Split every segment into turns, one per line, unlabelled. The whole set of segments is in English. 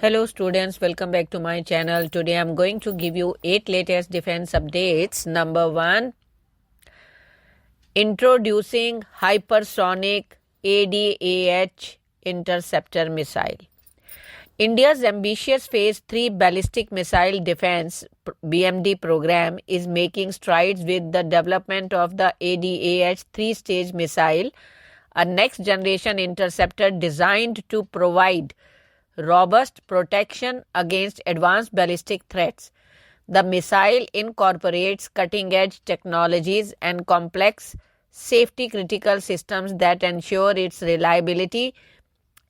Hello students, welcome back to my channel. Today I'm going to give you 8 latest defense updates. Number 1, introducing hypersonic ADAH interceptor missile. India's ambitious Phase 3 Ballistic Missile Defense BMD program is making strides with the development of the ADAH 3-stage missile, a next-generation interceptor designed to provide robust protection against advanced ballistic threats. The missile incorporates cutting-edge technologies and complex safety-critical systems that ensure its reliability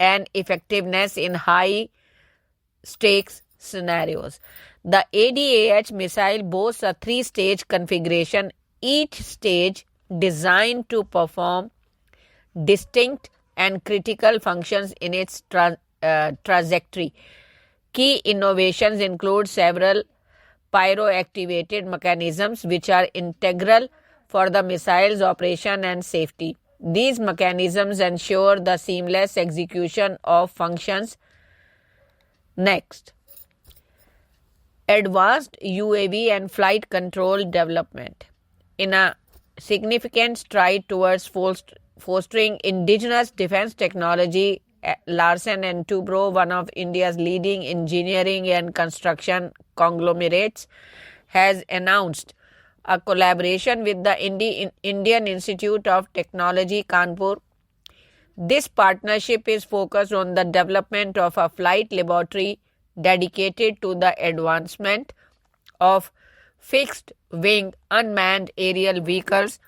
and effectiveness in high-stakes scenarios. The ADAH missile boasts a 3-stage configuration, each stage designed to perform distinct and critical functions in its trajectory. Key innovations include several pyro-activated mechanisms which are integral for the missile's operation and safety. These mechanisms ensure the seamless execution of functions. Next, advanced UAV and flight control development. In a significant stride towards fostering indigenous defense technology, Larsen & Toubro, one of India's leading engineering and construction conglomerates, has announced a collaboration with the Indian Institute of Technology, Kanpur. This partnership is focused on the development of a flight laboratory dedicated to the advancement of fixed-wing unmanned aerial vehicles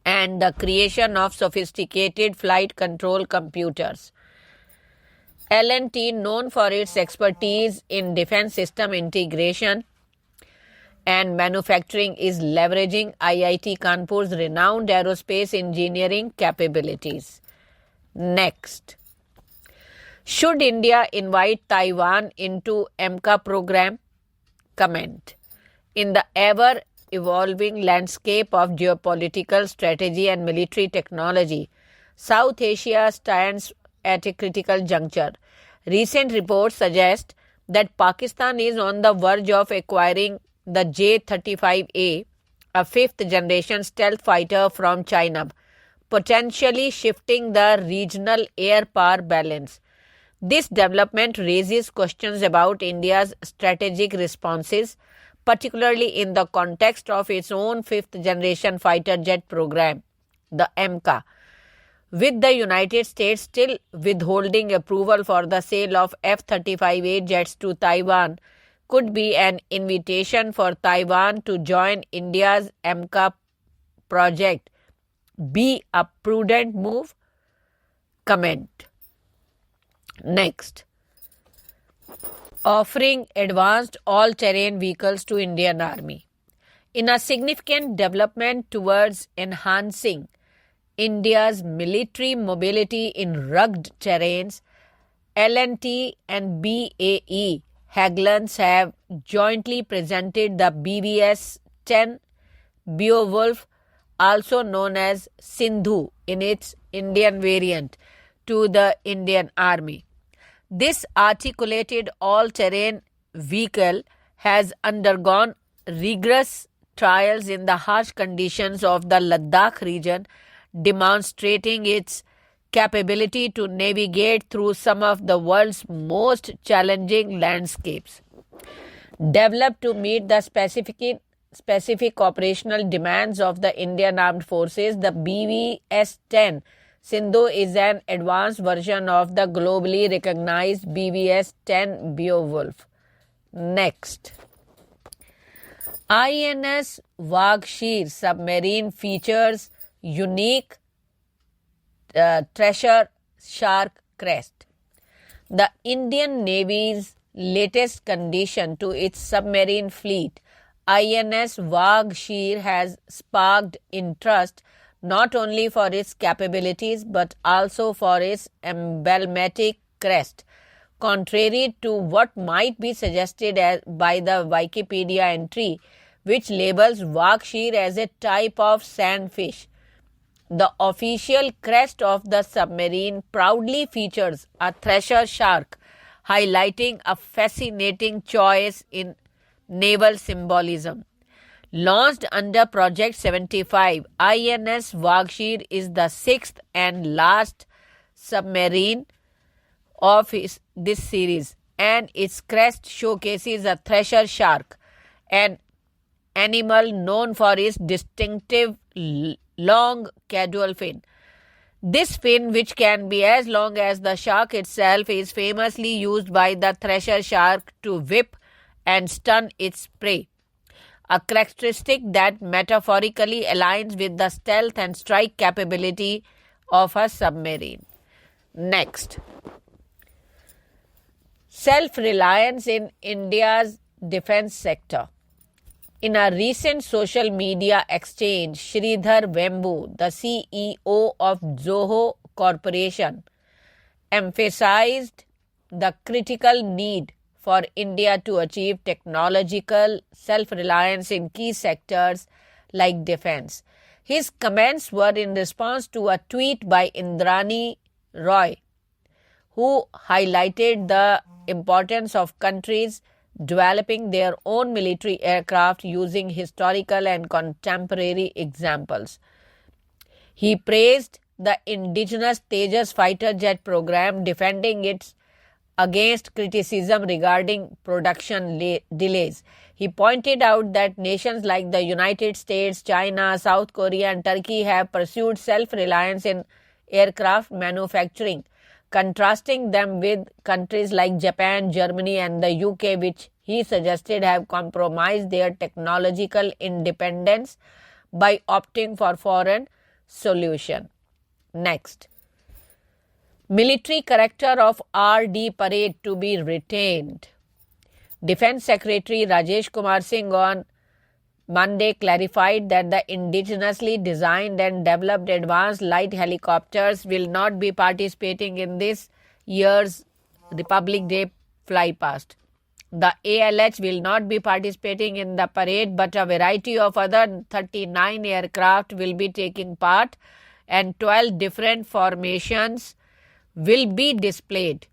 and the creation of sophisticated flight control computers. L&T, known for its expertise in defense system integration and manufacturing, is leveraging IIT Kanpur's renowned aerospace engineering capabilities. Next, should India invite Taiwan into AMCA program? Comment. In the ever-evolving landscape of geopolitical strategy and military technology, South Asia stands at a critical juncture. Recent reports suggest that Pakistan is on the verge of acquiring the J-35A, a fifth-generation stealth fighter from China, potentially shifting the regional air power balance. This development raises questions about India's strategic responses, particularly in the context of its own fifth-generation fighter jet program, the AMCA. With the United States still withholding approval for the sale of F-35A jets to Taiwan, could be an invitation for Taiwan to join India's AMCA project be a prudent move? Comment. Next, offering advanced all-terrain vehicles to Indian Army. In a significant development towards enhancing India's military mobility in rugged terrains, L&T and BAE Hägglunds have jointly presented the BvS-10 Beowulf, also known as Sindhu in its Indian variant, to the Indian Army. This articulated all-terrain vehicle has undergone rigorous trials in the harsh conditions of the Ladakh region, demonstrating its capability to navigate through some of the world's most challenging landscapes. Developed to meet the specific operational demands of the Indian Armed Forces, the BvS-10 Sindhu is an advanced version of the globally recognized BvS-10 Beowulf. Next, INS Wagshir submarine features unique treasure shark crest. The Indian Navy's latest addition to its submarine fleet, INS Wagshir, has sparked interest not only for its capabilities but also for its emblematic crest. Contrary to what might be suggested by the Wikipedia entry, which labels Wagshir as a type of sandfish, the official crest of the submarine proudly features a thresher shark, highlighting a fascinating choice in naval symbolism. Launched under Project 75, INS Wagshir is the sixth and last submarine of this series, and its crest showcases a thresher shark, an animal known for its distinctive long caudal fin. This fin, which can be as long as the shark itself, is famously used by the thresher shark to whip and stun its prey, a characteristic that metaphorically aligns with the stealth and strike capability of a submarine. Next, self-reliance in India's defense sector. In a recent social media exchange, Sridhar Vembu, the CEO of Zoho Corporation, emphasized the critical need for India to achieve technological self-reliance in key sectors like defense. His comments were in response to a tweet by Indrani Roy, who highlighted the importance of countries developing their own military aircraft using historical and contemporary examples. He praised the indigenous Tejas fighter jet program, defending it against criticism regarding production delays. He pointed out that nations like the United States, China, South Korea, and Turkey have pursued self-reliance in aircraft manufacturing, contrasting them with countries like Japan, Germany, and the UK, which he suggested have compromised their technological independence by opting for foreign solution. Next, military character of RD parade to be retained. Defense Secretary Rajesh Kumar Singh on Monday clarified that the indigenously designed and developed advanced light helicopters will not be participating in this year's Republic Day flypast. The ALH will not be participating in the parade, but a variety of other 39 aircraft will be taking part and 12 different formations will be displayed,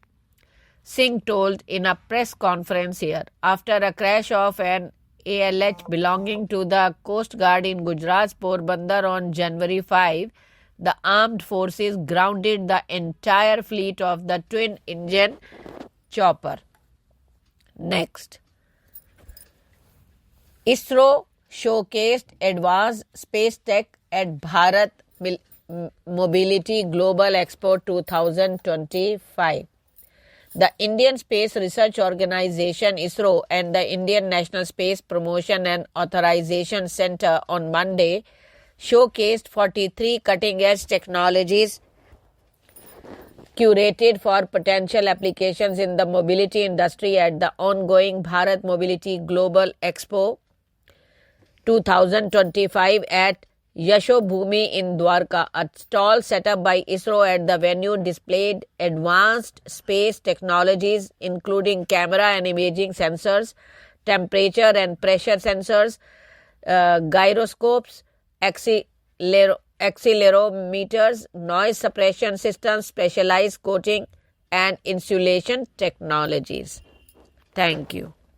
Singh told in a press conference here. After a crash of an ALH belonging to the Coast Guard in Gujarat's Porbandar on January 5, the armed forces grounded the entire fleet of the twin-engine chopper. Next, ISRO showcased advanced space tech at Bharat Mobility Global Expo 2025. The Indian Space Research Organization ISRO and the Indian National Space Promotion and Authorization Center on Monday showcased 43 cutting-edge technologies curated for potential applications in the mobility industry at the ongoing Bharat Mobility Global Expo 2025 at Yashobhumi in Dwarka. A stall set up by ISRO at the venue displayed advanced space technologies including camera and imaging sensors, temperature and pressure sensors, gyroscopes, accelerometers, noise suppression systems, specialized coating and insulation technologies. Thank you.